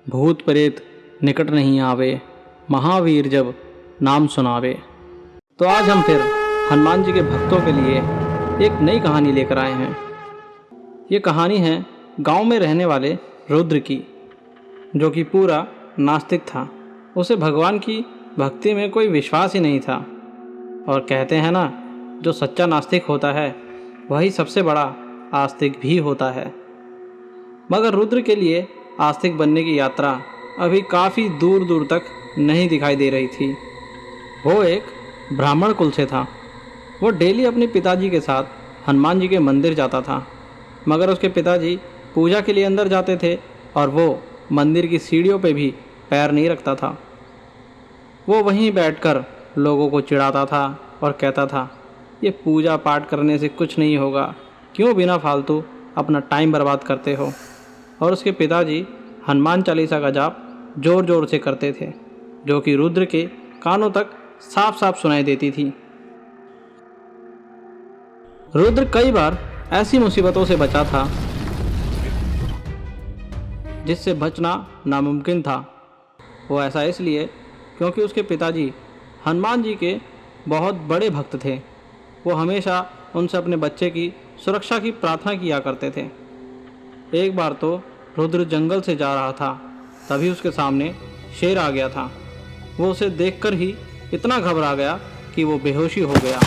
भूत प्रेत निकट नहीं आवे, महावीर जब नाम सुनावे। तो आज हम फिर हनुमान जी के भक्तों के लिए एक नई कहानी लेकर आए हैं। ये कहानी है गांव में रहने वाले रुद्र की, जो कि पूरा नास्तिक था। उसे भगवान की भक्ति में कोई विश्वास ही नहीं था। और कहते हैं ना, जो सच्चा नास्तिक होता है वही सबसे बड़ा आस्तिक भी होता है। मगर रुद्र के लिए आस्तिक बनने की यात्रा अभी काफ़ी दूर दूर तक नहीं दिखाई दे रही थी। वो एक ब्राह्मण कुल से था। वो डेली अपने पिताजी के साथ हनुमान जी के मंदिर जाता था। मगर उसके पिताजी पूजा के लिए अंदर जाते थे और वो मंदिर की सीढ़ियों पे भी पैर नहीं रखता था। वो वहीं बैठकर लोगों को चिढ़ाता था और कहता था, ये पूजा पाठ करने से कुछ नहीं होगा, क्यों बिना फालतू अपना टाइम बर्बाद करते हो। और उसके पिताजी हनुमान चालीसा का जाप ज़ोर ज़ोर से करते थे, जो कि रुद्र के कानों तक साफ साफ सुनाई देती थी। रुद्र कई बार ऐसी मुसीबतों से बचा था जिससे बचना नामुमकिन था। वो ऐसा इसलिए क्योंकि उसके पिताजी हनुमान जी के बहुत बड़े भक्त थे। वो हमेशा उनसे अपने बच्चे की सुरक्षा की प्रार्थना किया करते थे। एक बार तो रुद्र जंगल से जा रहा था, तभी उसके सामने शेर आ गया था। वो उसे देखकर ही इतना घबरा गया कि वो बेहोशी हो गया।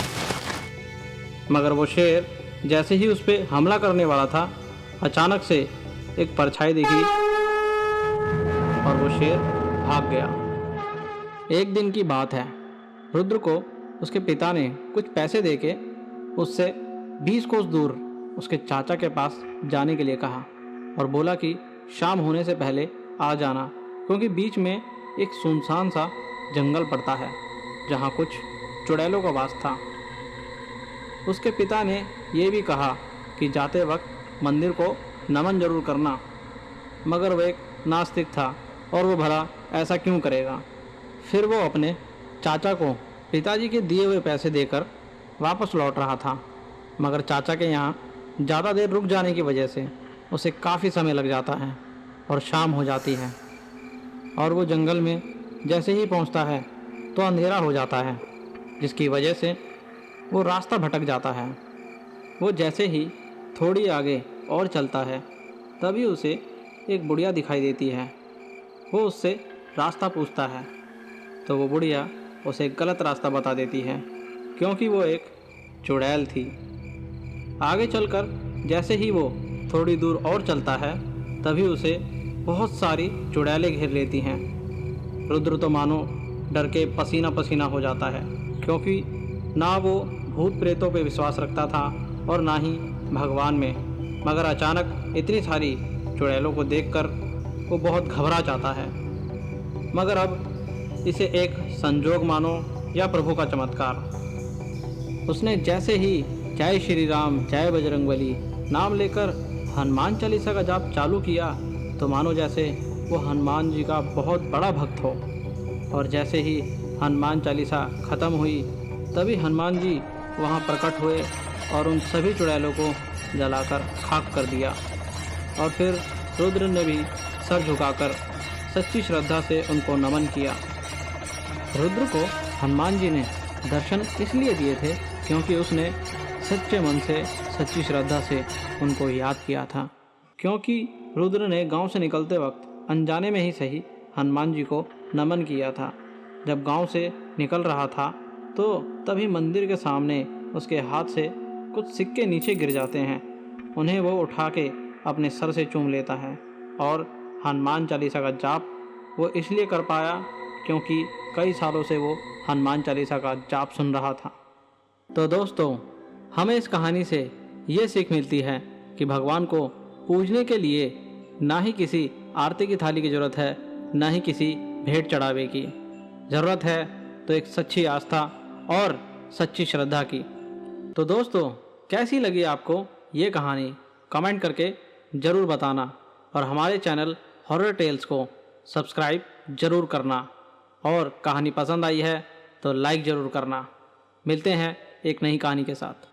मगर वो शेर जैसे ही उस पर हमला करने वाला था, अचानक से एक परछाई दिखी और वो शेर भाग गया। एक दिन की बात है, रुद्र को उसके पिता ने कुछ पैसे देके उससे 20 कोस दूर उसके चाचा के पास जाने के लिए कहा और बोला कि शाम होने से पहले आ जाना, क्योंकि बीच में एक सुनसान सा जंगल पड़ता है जहाँ कुछ चुड़ैलों का वास था। उसके पिता ने ये भी कहा कि जाते वक्त मंदिर को नमन जरूर करना। मगर वह एक नास्तिक था और वो भला ऐसा क्यों करेगा। फिर वो अपने चाचा को पिताजी के दिए हुए पैसे देकर वापस लौट रहा था। मगर चाचा के यहाँ ज़्यादा देर रुक जाने की वजह से उसे काफ़ी समय लग जाता है और शाम हो जाती है। और वो जंगल में जैसे ही पहुँचता है तो अंधेरा हो जाता है, जिसकी वजह से वो रास्ता भटक जाता है। वो जैसे ही थोड़ी आगे और चलता है, तभी उसे एक बुढ़िया दिखाई देती है। वो उससे रास्ता पूछता है तो वो बुढ़िया उसे गलत रास्ता बता देती है, क्योंकि वो एक चुड़ैल थी। आगे चलकर जैसे ही वो थोड़ी दूर और चलता है, तभी उसे बहुत सारी चुड़ैलें घेर लेती हैं। रुद्र तो मानो डर के पसीना पसीना हो जाता है, क्योंकि ना वो भूत प्रेतों पे विश्वास रखता था और ना ही भगवान में। मगर अचानक इतनी सारी चुड़ैलों को देखकर वो बहुत घबरा जाता है। मगर अब इसे एक संजोग मानो या प्रभु का चमत्कार। उसने जैसे ही जय श्री राम जय बजरंगबली नाम लेकर हनुमान चालीसा का जाप चालू किया, तो मानो जैसे वो हनुमान जी का बहुत बड़ा भक्त हो। और जैसे ही हनुमान चालीसा ख़त्म हुई, तभी हनुमान जी वहाँ प्रकट हुए और उन सभी चुड़ैलों को जलाकर खाक कर दिया। और फिर रुद्र ने भी सर झुकाकर सच्ची श्रद्धा से उनको नमन किया। रुद्र को हनुमान जी ने दर्शन इसलिए दिए थे क्योंकि उसने सच्चे मन से सच्ची श्रद्धा से उनको याद किया था। क्योंकि रुद्र ने गांव से निकलते वक्त अनजाने में ही सही हनुमान जी को नमन किया था। जब गांव से निकल रहा था तो तभी मंदिर के सामने उसके हाथ से कुछ सिक्के नीचे गिर जाते हैं। उन्हें वो उठा के अपने सर से चूम लेता है और हनुमान चालीसा का जाप वो इसलिए कर पाया क्योंकि कई सालों से वो हनुमान चालीसा का जाप सुन रहा था। तो दोस्तों, हमें इस कहानी से ये सीख मिलती है कि भगवान को पूजने के लिए ना ही किसी आरती की थाली की ज़रूरत है, ना ही किसी भेंट चढ़ावे की ज़रूरत है, तो एक सच्ची आस्था और सच्ची श्रद्धा की। तो दोस्तों, कैसी लगी आपको ये कहानी, कमेंट करके ज़रूर बताना और हमारे चैनल हॉरर टेल्स को सब्सक्राइब ज़रूर करना। और कहानी पसंद आई है तो लाइक ज़रूर करना। मिलते हैं एक नई कहानी के साथ।